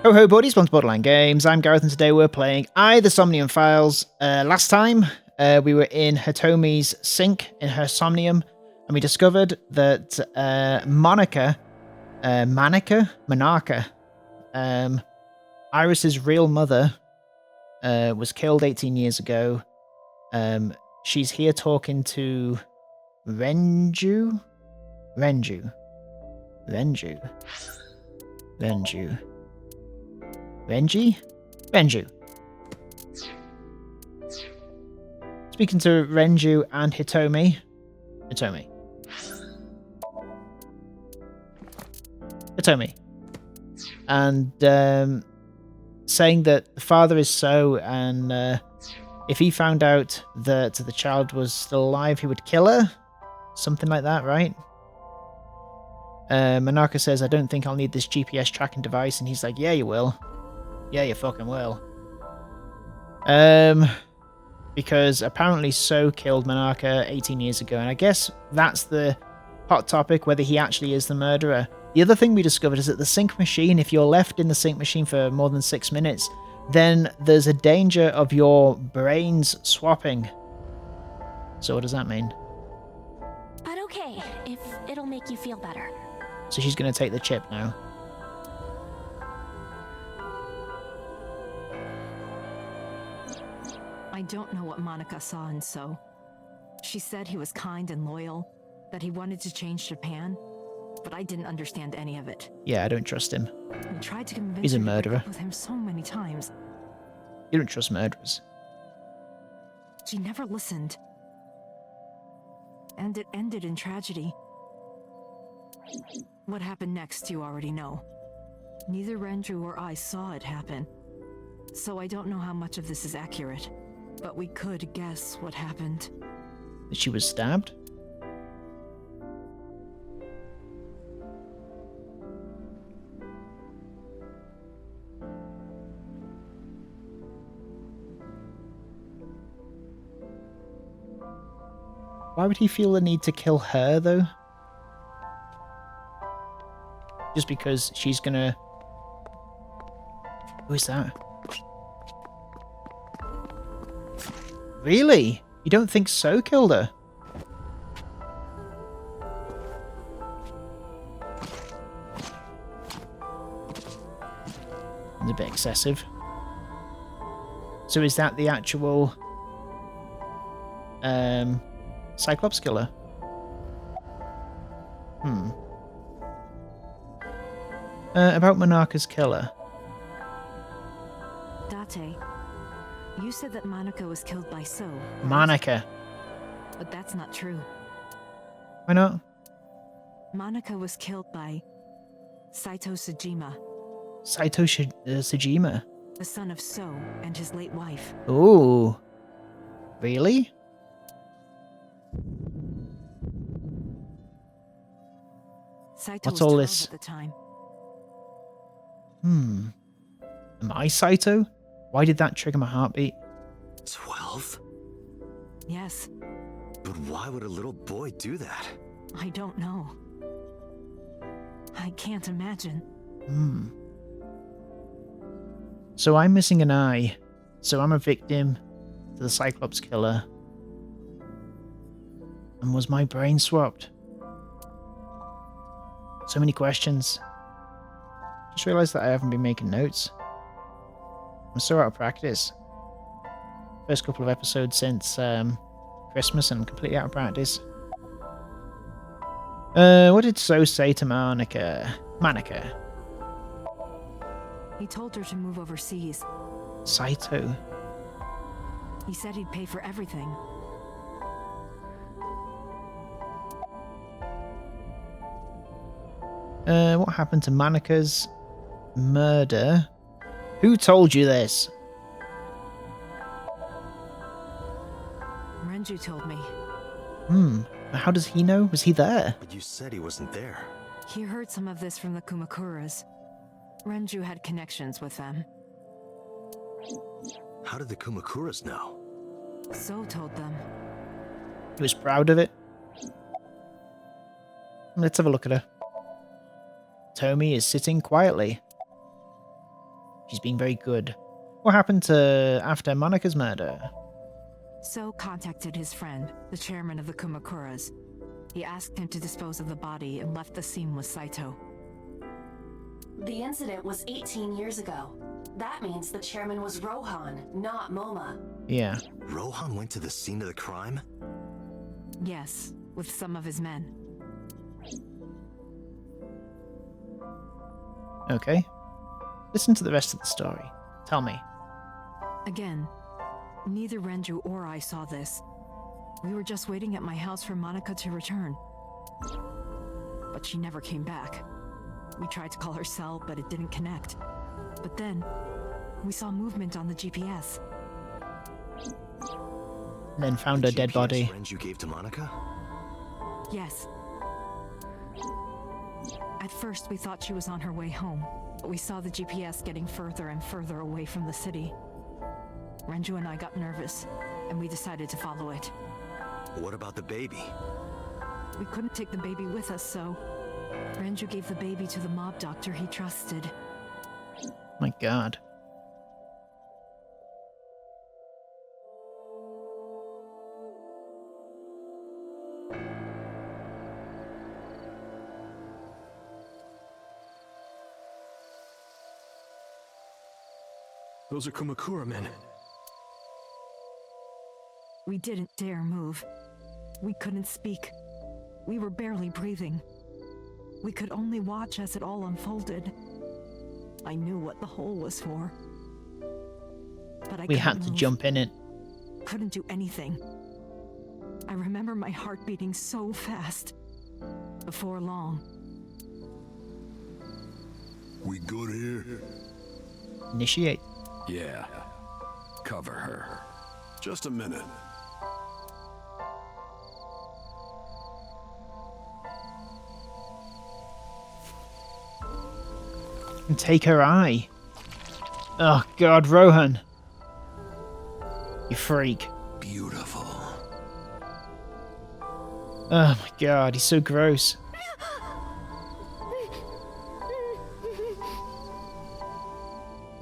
Ho ho buddies, welcome to Borderline Games. I'm Gareth and today we're playing the Somnium Files. Last time we were in Hitomi's sink in her Somnium and we discovered that Manaka, Iris's real mother, was killed 18 years ago. She's here talking to Renju. Renju. Speaking to Renju and Hitomi. And saying that the father is so, and if he found out that the child was still alive, he would kill her. Something like that, right? Monarca says, I don't think I'll need this GPS tracking device, and he's like, yeah, you will. Yeah, you fucking will. Because apparently So killed Monarca 18 years ago, and I guess that's the hot topic, whether he actually is the murderer. The other thing we discovered is that the sync machine, if you're left in the sync machine for more than 6 minutes, then there's a danger of your brains swapping. So what does that mean? But okay, if it'll make you feel better. So she's going to take the chip now. I don't know what Monica saw in So. She said he was kind and loyal, that he wanted to change Japan, but I didn't understand any of it. Yeah, I don't trust him. I tried to convince He's a her to break murderer. up with him so many times. You don't trust murderers. She never listened. And it ended in tragedy. What happened next, you already know. Neither Renju or I saw it happen, so I don't know how much of this is accurate. But we could guess what happened. That she was stabbed? Why would he feel the need to kill her, though? Just because she's gonna... Who is that? Really? You don't think So killed her? It's a bit excessive. So is that the actual... Cyclops killer? About Monarca's killer. Date, you said that Monica was killed by So. Right? Monica. But that's not true. Why not? Monica was killed by Saito Sejima, Sejima. the son of So and his late wife. Ooh. Really? Saito What's was all 12 this? at the time. Am I Saito? Why did that trigger my heartbeat? 12? Yes, But why would a little boy do that? I don't know. I can't imagine. So I'm missing an eye. So I'm a victim to the Cyclops killer. And was my brain swapped? So many questions. Just realised that I haven't been making notes. I'm so out of practice. First couple of episodes since Christmas and I'm completely out of practice. What did So say to Monica? He told her to move overseas. Saito. He said he'd pay for everything. What happened to Monica's murder? Who told you this? Renju told me. How does he know? Was he there? But you said he wasn't there. He heard some of this from the Kumakuras. Renju had connections with them. How did the Kumakuras know? So told them. He was proud of it. Let's have a look at her. Tomi is sitting quietly. She's been very good. What happened to after Monika's murder? So contacted his friend, the chairman of the Kumakuras. He asked him to dispose of the body and left the scene with Saito. The incident was 18 years ago. That means the chairman was Rohan, not Moma. Yeah. Rohan went to the scene of the crime? Yes, with some of his men. Okay. Listen to the rest of the story. Tell me. Again, neither Renju or I saw this. We were just waiting at my house for Monica to return. But she never came back. We tried to call her cell, but it didn't connect. But then, we saw movement on the GPS. And then found her dead body. Renju gave to Monica? Yes. At first, we thought she was on her way home, but we saw the GPS getting further and further away from the city. Renju and I got nervous, and we decided to follow it. What about the baby? We couldn't take the baby with us, so Renju gave the baby to the mob doctor he trusted. My god. Those are Kumakura men. We didn't dare move. We couldn't speak. We were barely breathing. We could only watch as it all unfolded. I knew what the hole was for. But We had to jump in it. Couldn't do anything. I remember my heart beating so fast. Before long. We good here? Initiate. Yeah. Cover her. Just a minute. And take her eye. Oh god, Rohan. You freak. Beautiful. Oh my god, he's so gross.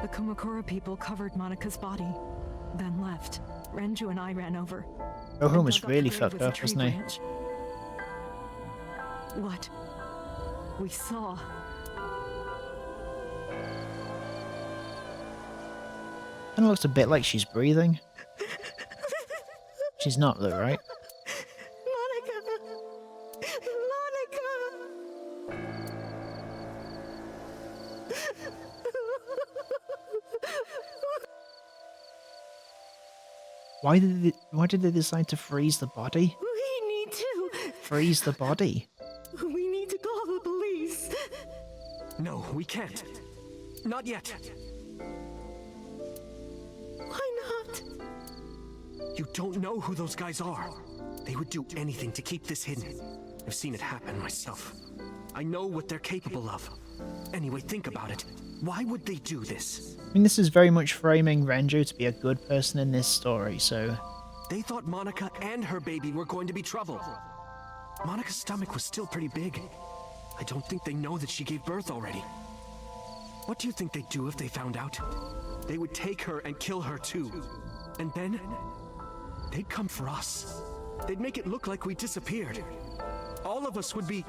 The Kumakura people covered Monica's body, then left. Renju and I ran over. Rohan and was dug up really the grave fucked with a up, tree wasn't he? branch. What we saw. Kinda looks a bit like she's breathing. She's not though, right? Why did they decide to freeze the body? We need to. Freeze the body? We need to call the police. No, we can't. Not yet. Why not? You don't know who those guys are. They would do anything to keep this hidden. I've seen it happen myself. I know what they're capable of. Anyway, think about it. Why would they do this? I mean, this is very much framing Renju to be a good person in this story, so... They thought Monica and her baby were going to be trouble. Monica's stomach was still pretty big. I don't think they know that she gave birth already. What do you think they'd do if they found out? They would take her and kill her too. And then, they'd come for us. They'd make it look like we disappeared. All of us would be...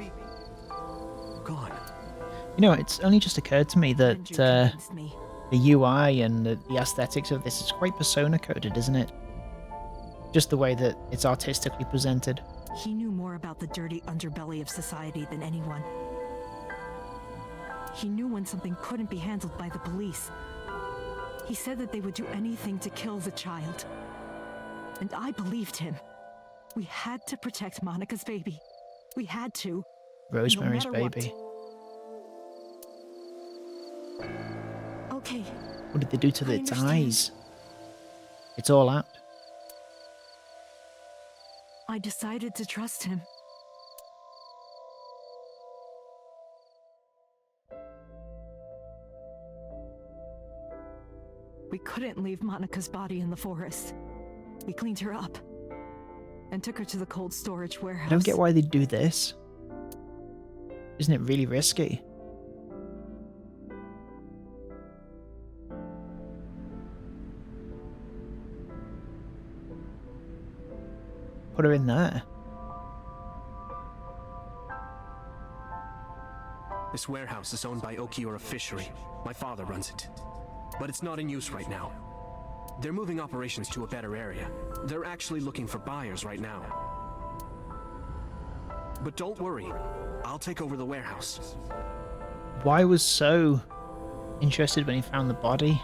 gone. You know, it's only just occurred to me that Renju the convinced me. UI and the aesthetics of this is quite persona-coded, isn't it? Just the way that it's artistically presented. He knew more about the dirty underbelly of society than anyone. He knew when something couldn't be handled by the police. He said that they would do anything to kill the child. And I believed him. We had to protect Monica's baby. We had to. Rosemary's No matter what. Baby. Okay. What did they do to I its understand. eyes? It's all out. I decided to trust him. We couldn't leave Monica's body in the forest. We cleaned her up and took her to the cold storage warehouse. I don't get why they do this. Isn't it really risky? put her in there? This warehouse is owned by Okiura Fishery. My father runs it. But it's not in use right now. They're moving operations to a better area. They're actually looking for buyers right now. But don't worry, I'll take over the warehouse. Why was So interested when he found the body?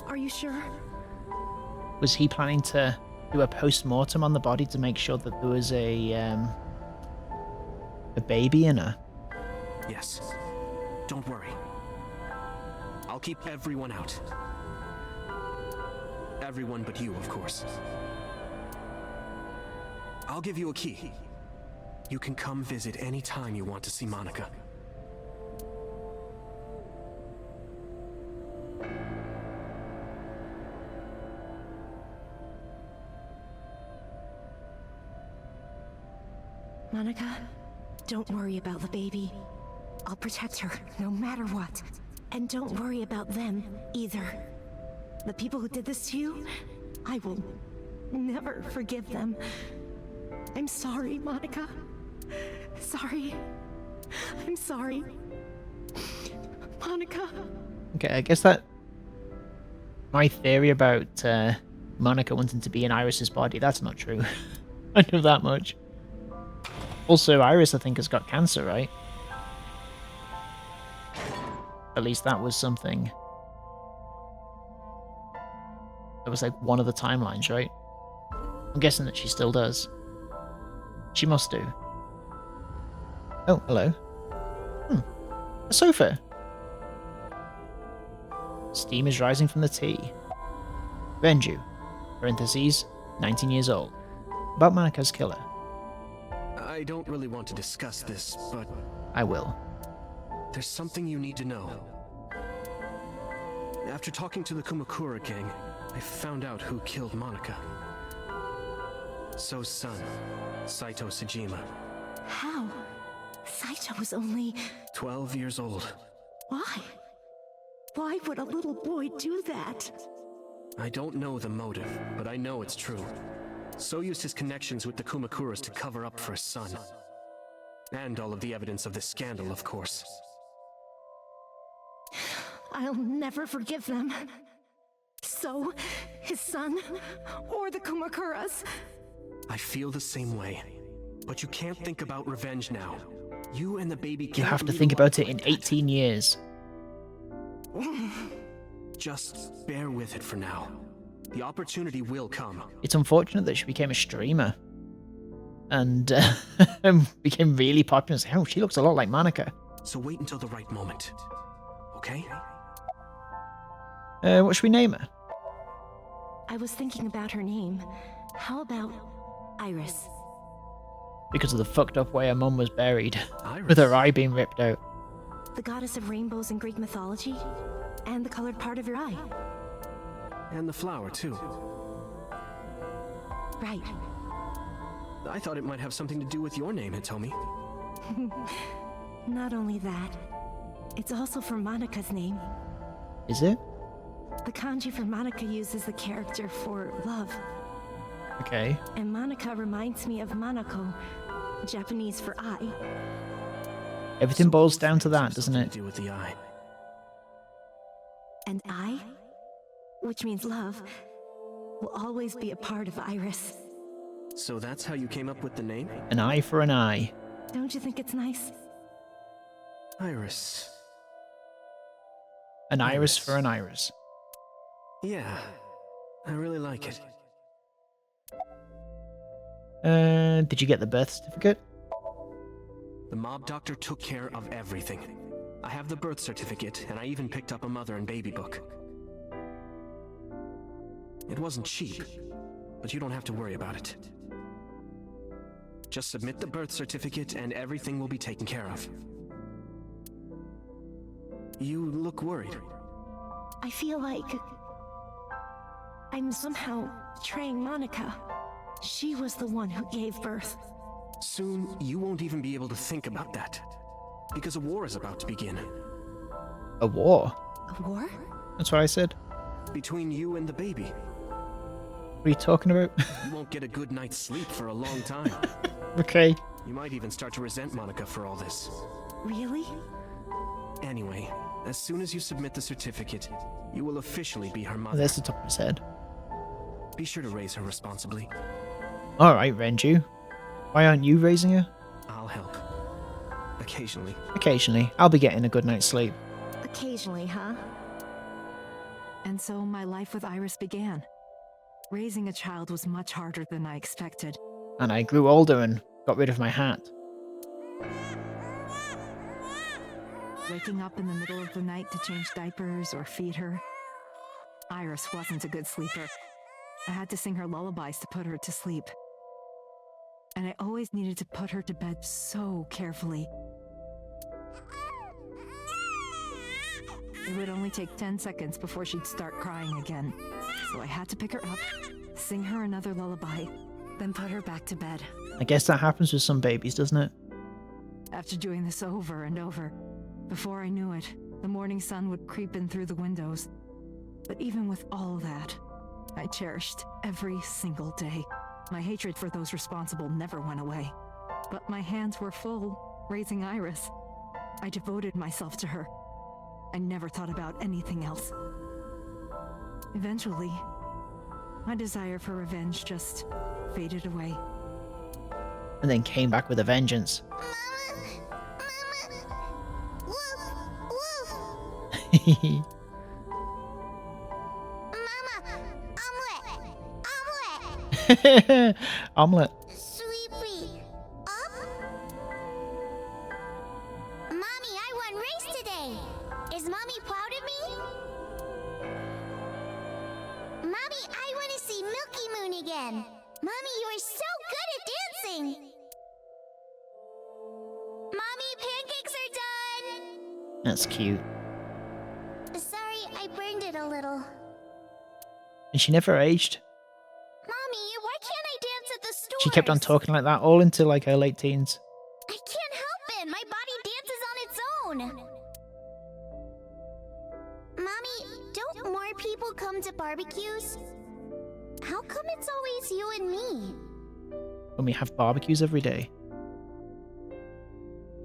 Are you sure? Was he planning to do a post-mortem on the body to make sure that there was a baby in her? Yes. Don't worry. I'll keep everyone out. Everyone but you, of course. I'll give you a key. You can come visit any time you want to see Monica. Monica, don't worry about the baby. I'll protect her, no matter what. And don't worry about them, either. The people who did this to you, I will never forgive them. I'm sorry, Monica. Sorry. I'm sorry. Monica. Okay, I guess that... My theory about Monica wanting to be in Iris's body, that's not true. I know that much. Also, Iris, I think, has got cancer, right? At least that was something. That was like one of the timelines, right? I'm guessing that she still does. She must do. Oh, hello. A sofa. Steam is rising from the tea. Renju, parentheses, 19 years old. About Monika's killer. I don't really want to discuss this, but I will. there's something you need to know. After talking to the Kumakura gang, I found out who killed Monica. So's son, Saito Sejima. How? Saito was only... 12 years old. Why? Why would a little boy do that? I don't know the motive, but I know it's true. So used his connections with the Kumakuras to cover up for his son. And all of the evidence of this scandal, of course. I'll never forgive them. So, his son, or the Kumakuras. I feel the same way. But you can't think about revenge now. You and the baby You can't have to lead think a about life it in like that. 18 years. Just bear with it for now. The opportunity will come. It's unfortunate that she became a streamer. And became really popular. It's like, oh, she looks a lot like Monica. So wait until the right moment. Okay? What should we name her? I was thinking about her name. How about Iris? Because of the fucked up way her mum was buried. Iris. With her eye being ripped out. The goddess of rainbows in Greek mythology? And the colored part of your eye. And the flower, too. Right. I thought it might have something to do with your name, Hitomi. Not only that, it's also for Monika's name. Is it? The kanji for Monica uses the character for love. Okay. And Monica reminds me of Manako, Japanese for eye. Everything boils down to that, Have doesn't something it? to do with the eye. And I, which means love, will always be a part of Iris. So that's how you came up with the name? An eye for an eye. Don't you think it's nice? Iris. An iris Iris. for an iris. Yeah, I really like it. Did you get the birth certificate? The mob doctor took care of everything. I have the birth certificate, and I even picked up a mother and baby book. It wasn't cheap, but you don't have to worry about it. Just submit the birth certificate and everything will be taken care of. You look worried. I feel like I'm somehow betraying Monica. She was the one who gave birth. Soon, you won't even be able to think about that. Because a war is about to begin. A war? A war? That's what I said. Between you and the baby. What are you talking about? You won't get a good night's sleep for a long time. Okay. You might even start to resent Monica for all this. Really? Anyway, as soon as you submit the certificate, you will officially be her mother. There's the top of his head. Be sure to raise her responsibly. Alright, Renju. Why aren't you raising her? I'll help. Occasionally. Occasionally. I'll be getting a good night's sleep. Occasionally, huh? And so my life with Iris began. Raising a child was much harder than I expected. And I grew older and got rid of my hat. Waking up in the middle of the night to change diapers or feed her. Iris wasn't a good sleeper. I had to sing her lullabies to put her to sleep. And I always needed to put her to bed so carefully. It would only take 10 seconds before she'd start crying again. So I had to pick her up, sing her another lullaby, then put her back to bed. I guess that happens with some babies, doesn't it? After doing this over and over, before I knew it, the morning sun would creep in through the windows. But even with all that, I cherished every single day. My hatred for those responsible never went away. But my hands were full, raising Iris. I devoted myself to her. I never thought about anything else. Eventually, my desire for revenge just faded away. And then came back with a vengeance. Omelette. Sweepy, up? Mommy, I won race today. Is Mommy proud of me? Mommy, I want to see Milky Moon again. Mommy, you are so good at dancing. Mommy, pancakes are done. That's cute. Sorry, I burned it a little. And she never aged. Mommy, why can't I dance at the store? She kept on talking like that all into like her late teens. I can't help it. My body dances on its own. Mommy, don't more people come to barbecues? How come it's always you and me? When we have barbecues every day.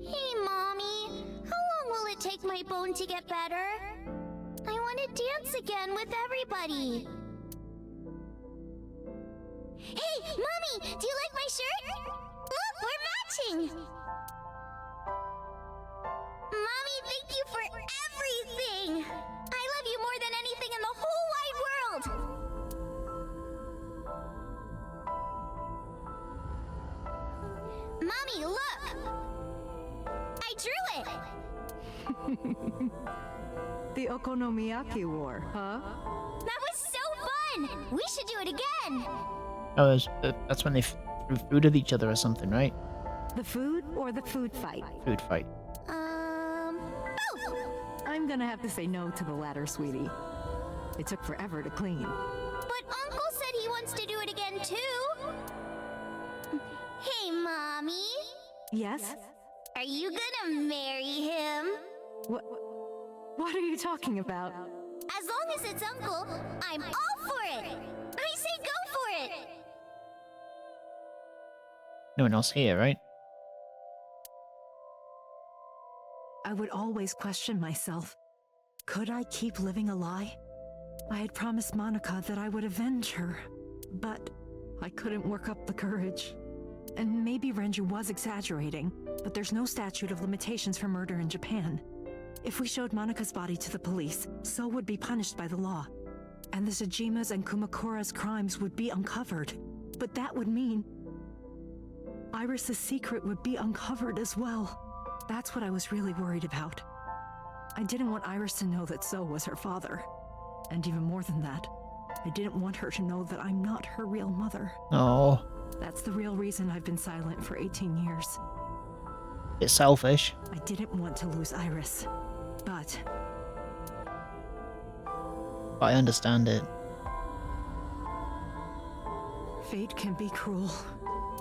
Hey, Mommy. How long will it take my bone to get better? I want to dance again with everybody. Hey, Mommy, do you like my shirt? Look, we're matching. Mommy, thank you for everything. I love you more than anything in the whole wide world. Mommy, look. I drew it. The Okonomiyaki War, huh? That was so fun. We should do it again. Oh, that's when they threw food at each other or something, right? The food or the food fight? Food fight. Both. I'm gonna have to say no to the latter, sweetie. It took forever to clean. But Uncle said he wants to do it again too. Hey, Mommy. Yes? Are you gonna marry him? What are you talking about? As long as it's Uncle, I'm all for it. I say go for it. No one else here, right? I would always question myself. Could I keep living a lie? I had promised Monica that I would avenge her, but I couldn't work up the courage. And maybe Renju was exaggerating, but there's no statute of limitations for murder in Japan. If we showed Monica's body to the police, So would be punished by the law. And the Sajima's and Kumakura's crimes would be uncovered. But that would mean Iris's secret would be uncovered as well. That's what I was really worried about. I didn't want Iris to know that So was her father. And even more than that, I didn't want her to know that I'm not her real mother. Oh, That's the real reason I've been silent for 18 years. it's selfish. I didn't want to lose Iris, but But I understand it. fate can be cruel.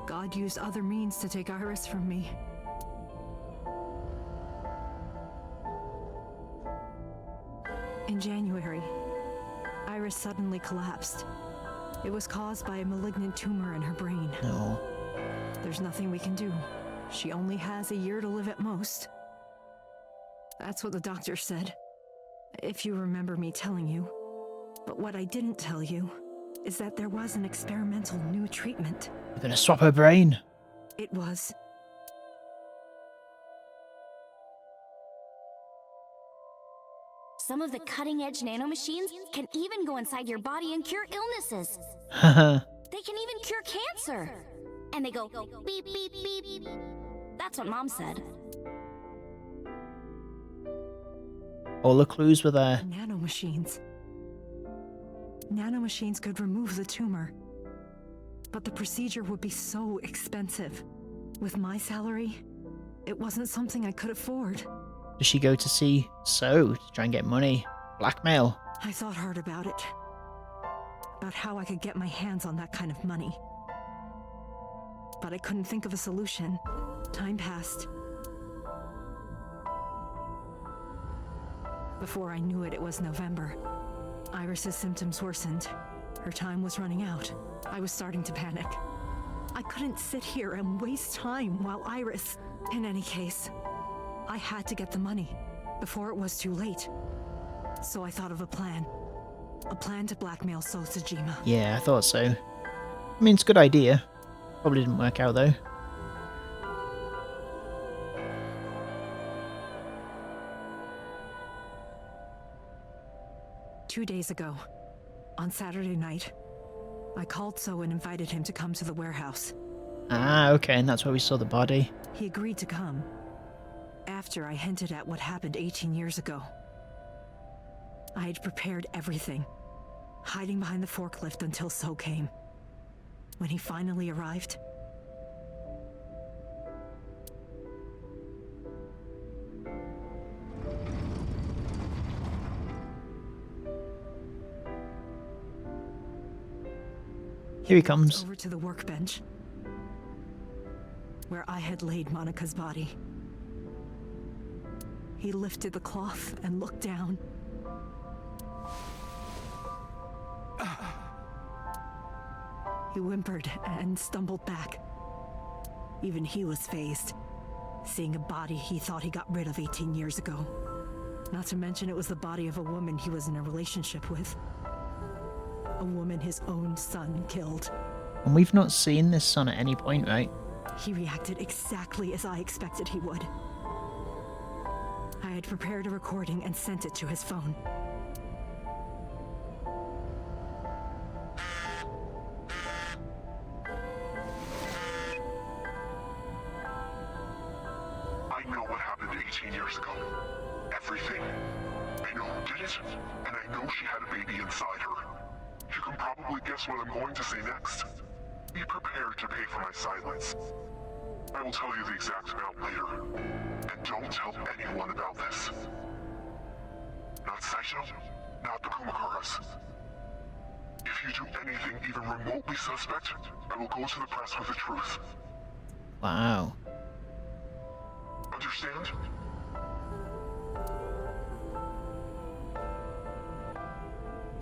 God used other means to take Iris from me. In January, Iris suddenly collapsed. It was caused by a malignant tumor in her brain. No. There's nothing we can do. She only has a year to live at most. That's what the doctor said, if you remember me telling you. But what I didn't tell you is that there was an experimental new treatment. You're gonna swap her brain. It was. Some of the cutting-edge nanomachines can even go inside your body and cure illnesses. Haha. They can even cure cancer. And they go beep, beep, beep. That's what Mom said. All the clues were there. Nanomachines. Nanomachines could remove the tumor. But the procedure would be so expensive. With my salary, it wasn't something I could afford. Does she go to see So to try and get money? Blackmail? I thought hard about it. About how I could get my hands on that kind of money. But I couldn't think of a solution. Time passed. Before I knew it, it was November. Iris's symptoms worsened. Her time was running out. I was starting to panic. I couldn't sit here and waste time while Iris... In any case, I had to get the money before it was too late. So I thought of a plan. A plan to blackmail So Tsujima. Yeah, I thought so. I mean, it's a good idea. Probably didn't work out though. Two days ago, on Saturday night, I called So and invited him to come to the warehouse. Ah, okay, and that's where we saw the body. He agreed to come, after I hinted at what happened 18 years ago. I had prepared everything, hiding behind the forklift until So came. When he finally arrived... Here he comes. over to the workbench, where I had laid Monica's body. He lifted the cloth and looked down. He whimpered and stumbled back. Even he was fazed, seeing a body he thought he got rid of 18 years ago. Not to mention it was the body of a woman he was in a relationship with. A woman his own son killed. And we've not seen this son at any point, right? He reacted exactly as I expected he would. I had prepared a recording and sent it to his phone. I know what happened 18 years ago. Everything. I know who did it, and I know she had a baby inside her. You can probably guess what I'm going to say next. Be prepared to pay for my silence. I will tell you the exact amount later. And don't tell anyone about this. Not Saito, not the Kumakuras. If you do anything even remotely suspect, I will go to the press with the truth. Wow. Understand?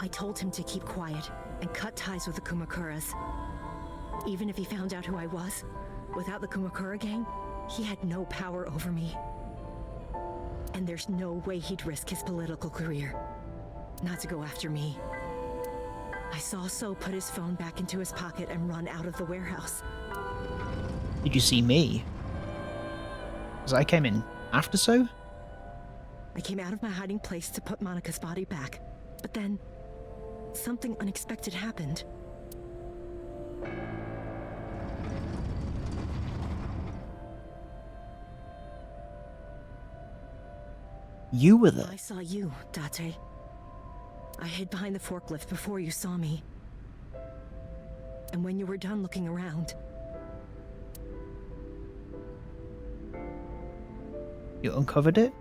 I told him to keep quiet and cut ties with the Kumakuras. Even if he found out who I was, without the Kumakura gang, he had no power over me. And there's no way he'd risk his political career, not to go after me. I saw So put his phone back into his pocket and run out of the warehouse. Did you see me? Because I came in after So? I came out of my hiding place to put Monica's body back, but then something unexpected happened. You were there. I saw you, Date. I hid behind the forklift before you saw me. And when you were done looking around, You uncovered it?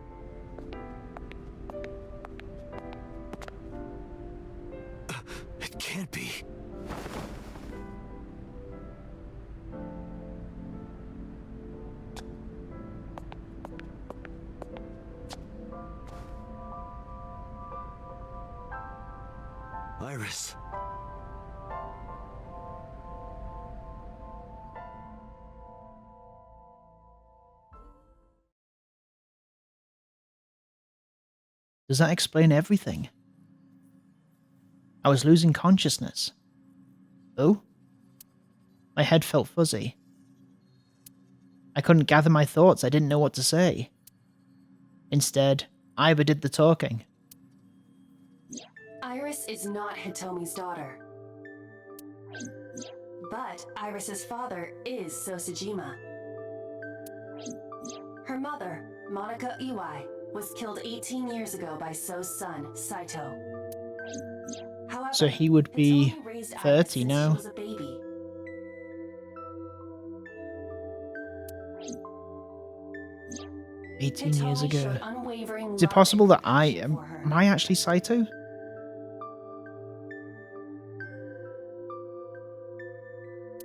It can't be. Iris. Does that explain everything? I was losing consciousness. Oh? My head felt fuzzy. I couldn't gather my thoughts. I didn't know what to say. Instead, Iba did the talking. Iris is not Hitomi's daughter. But Iris's father is Sosajima. Her mother, Monica Iwai, was killed 18 years ago by So's son, Saito. However, So he would be Hitomi raised Iris 30 since now. she was a baby. 18 years Hitomi ago. showed unwavering Is it love possible and that I affection for her. am I actually Saito?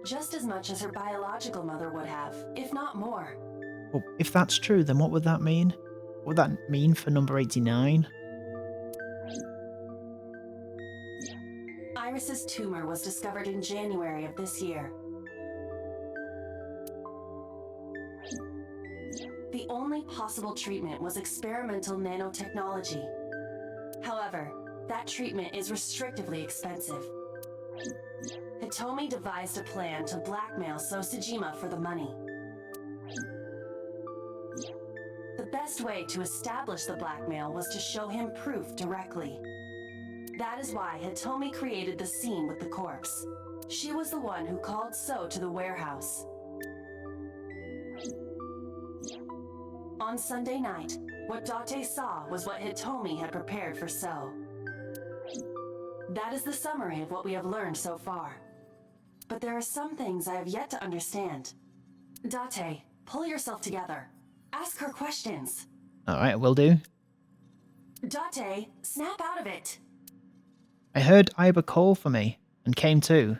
Just as much as her biological mother would have, if not more. Well, if that's true, then what would that mean? What would that mean for number 89? Iris's tumor was discovered in January of this year. The only possible treatment was experimental nanotechnology. However, that treatment is restrictively expensive. Hitomi devised a plan to blackmail Sosajima for the money. The best way to establish the blackmail was to show him proof directly. That is why Hitomi created the scene with the corpse. She was the one who called So to the warehouse. On Sunday night, what Date saw was what Hitomi had prepared for So. That is the summary of what we have learned so far. But there are some things I have yet to understand. Date, pull yourself together. Ask her questions. Alright, will do. Date, snap out of it. I heard Iba call for me, and came too.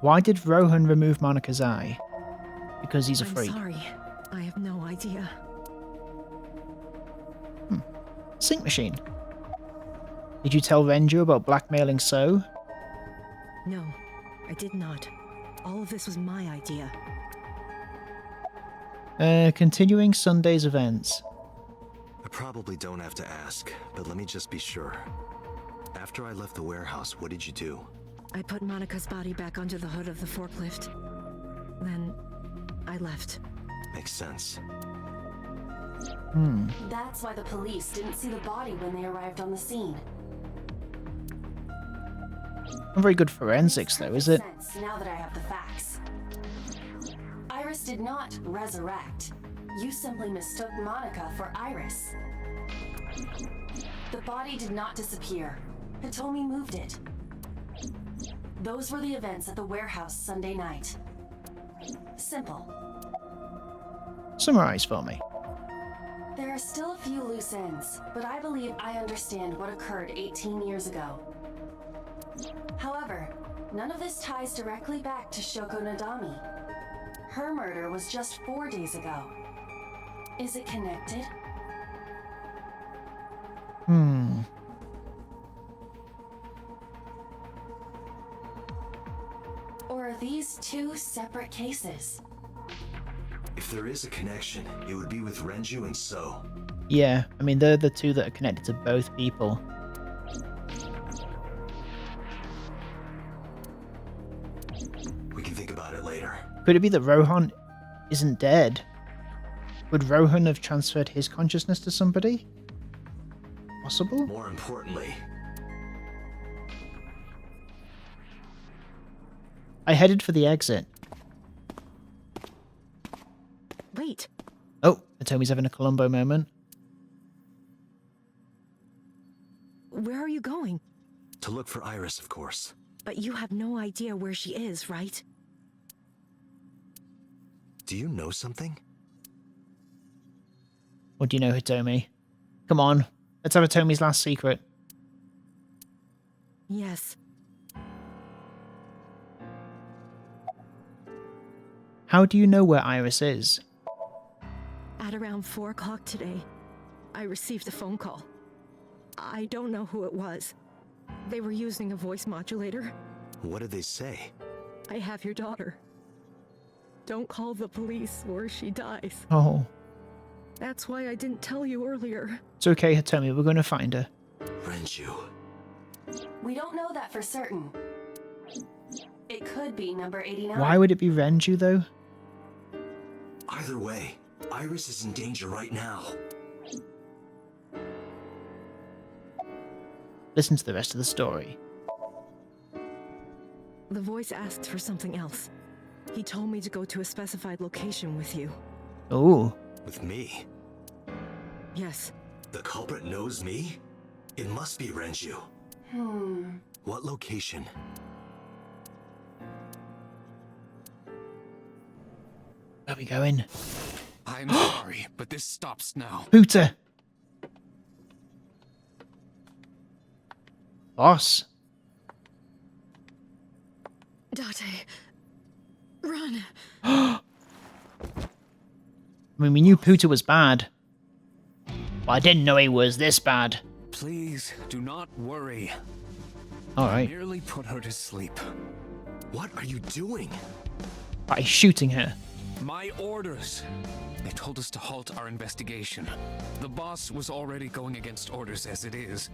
Why did Rohan remove Monica's eye? Because he's a freak. I'm sorry. I have no idea. Sync machine. Did you tell Renju about blackmailing So? No, I did not. All of this was my idea. Continuing Sunday's events. I probably don't have to ask, but let me just be sure. After I left the warehouse, what did you do? I put Monica's body back onto the hood of the forklift. Then I left. Makes sense. That's why the police didn't see the body when they arrived on the scene. Not very good forensics though, is it? Makes sense now that I have the facts. Iris did not resurrect. You simply mistook Monica for Iris. The body did not disappear. Hitomi moved it. Those were the events at the warehouse Sunday night. Simple. Summarize for me. There are still a few loose ends, but I believe I understand what occurred 18 years ago. However, none of this ties directly back to Shoko Nadami. Her murder was just 4 days ago. Is it connected? Or are these two separate cases? If there is a connection, it would be with Renju and So. Yeah, I mean, they're the two that are connected to both people. We can think about it later. Could it be that Rohan isn't dead? Would Rohan have transferred his consciousness to somebody? Possible? More importantly, I headed for the exit. Wait, Oh, Hitomi's having a Columbo moment. where are you going? to look for Iris, of course. But you have no idea where she is, right? Do you know something? What do you know, Hitomi? Come on, let's have Hitomi's last secret. Yes. How do you know where Iris is? At around 4 o'clock today, I received a phone call. I don't know who it was. They were using a voice modulator. What did they say? I have your daughter. Don't call the police or she dies. Oh, That's why I didn't tell you earlier. It's okay, Hitomi, we're going to find her. Renju. We don't know that for certain. It could be number 89. Why would it be Renju, though? Either way, Iris is in danger right now. Listen to the rest of the story. The voice asked for something else. He told me to go to a specified location with you. Oh. With me? Yes. The culprit knows me? It must be Renju. What location? Where are we going? I'm sorry, but this stops now. Puta! Boss. Date, run. I mean, we knew Puta was bad. But I didn't know he was this bad. Please, do not worry. Alright. Merely put her to sleep. What are you doing? By shooting her. My orders. They told us to halt our investigation. The boss was already going against orders as it is,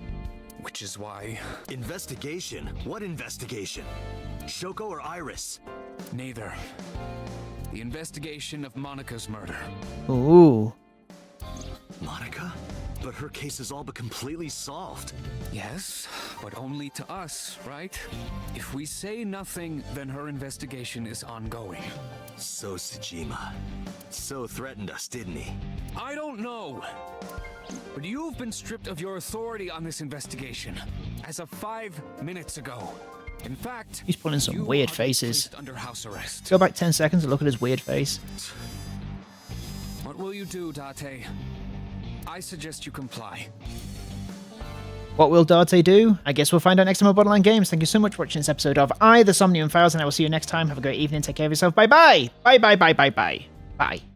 which is why... Investigation? What investigation? Shoko or Iris? Neither. The investigation of Monika's murder. Ooh. Monica? But her case is all but completely solved. Yes, but only to us, right? If we say nothing, then her investigation is ongoing. So Tsushima. So threatened us, didn't he? I don't know. But you've been stripped of your authority on this investigation as of 5 minutes ago. In fact, He's pulling some you weird are faces. placed under house arrest. Go back 10 seconds and look at his weird face. What will you do, Date? I suggest you comply. What will Date do? I guess we'll find out next time on Borderline Games. Thank you so much for watching this episode of the Somnium Files, and I will see you next time. Have a great evening. Take care of yourself. Bye-bye. Bye-bye-bye-bye-bye. Bye.